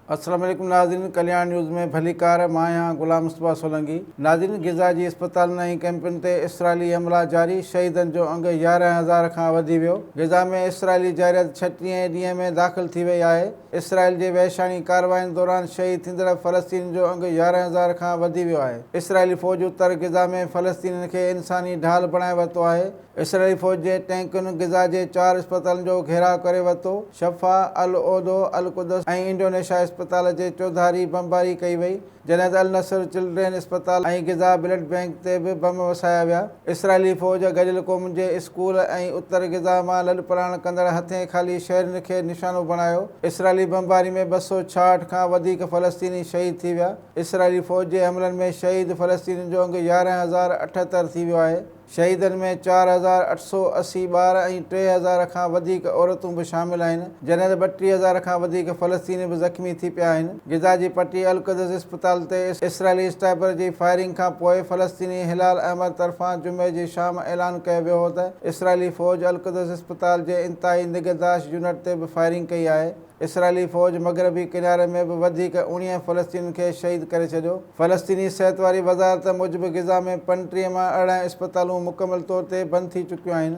अस्सलाम वालेकुम नाज़रीन, कल्याण न्यूज़ में भली कार मां यहाँ गुलाम मुस्तफ़ा सोलंकी। नाज़रीन, ग़िज़ा जी अस्पताल ऐं कैंपुनि ते इसराइली हमला जारी, शहीदनि जो अंग 11,000 खां वधी वियो। ग़िज़ा में इसराइली जारियत 36 ॾींहं में दाख़िल थी वई आहे। इसराइल जे वहशानी कार्रवाइनि दौरान शहीद थींदड़ फ़लस्तीनी जो अंग 11,000 खां वधी वियो आहे। इसराइली फ़ौज उत्तर ग़िज़ा में फ़लस्तीनियुनि खे इंसानी ढाल बणाए वरितो आहे। इसराइली फ़ौज जे टैंकुनि ग़िज़ा जे 4 अस्पतालनि जो घेराव करे वरितो। शफ़ा, अल ओदो, अल कुदस ऐं इंडोनेशिया अस्पताल जे चौधारी बमबारी कई वई, जॾहिं त अल नसर चिल्ड्रेन अस्पताल ऐं ग़िज़ा ब्लड बैंक ते बि बम वसाया विया। इसराइली फ़ौज गॾियल क़ौम जे स्कूल ऐं उत्तर ग़िज़ा मां लॾपलाण कंदड़ हथे ख़ाली शहरनि खे निशानो बणायो। इसराइली बमबारी में 266 खां वधीक फ़लस्तीनी शहीद थी विया। इसराइली फ़ौज जे हमलनि में शहीद फ़लस्तीनी जो अंग 11,078 थी वियो आहे। शहीदनि में 4,880 ॿार ऐं 3,000 खां वधीक औरतूं बि शामिल आहिनि, जॾहिं त 32,000 खां वधीक फ़लस्तीनी बि ज़ख़्मी थी पिया आहिनि। ग़िज़ा जी पटी अल कुदस अस्पताल ते इसराइली स्नाइपर जी फायरिंग खां पोइ फ़लस्तीनी हिलाल अहमद तरफ़ां जुमे जी शाम ऐलान कयो वियो हो त इसराइली फ़ौज अल कुदस अस्पताल जे इंतहाई निगहदाश्त यूनिट ते बि फायरिंग कई आहे। इसराइली फ़ौज मग़रबी किनारे में बि वधीक 19 फ़लस्तीनियुनि खे शहीद करे छॾियो। फ़लस्तीनी सिहत वारी वज़ारत मूजिबि ग़िज़ा में 35 मां 18 अस्पतालूं मुकमल तौर ते बंदि थी चुकियूं आहिनि।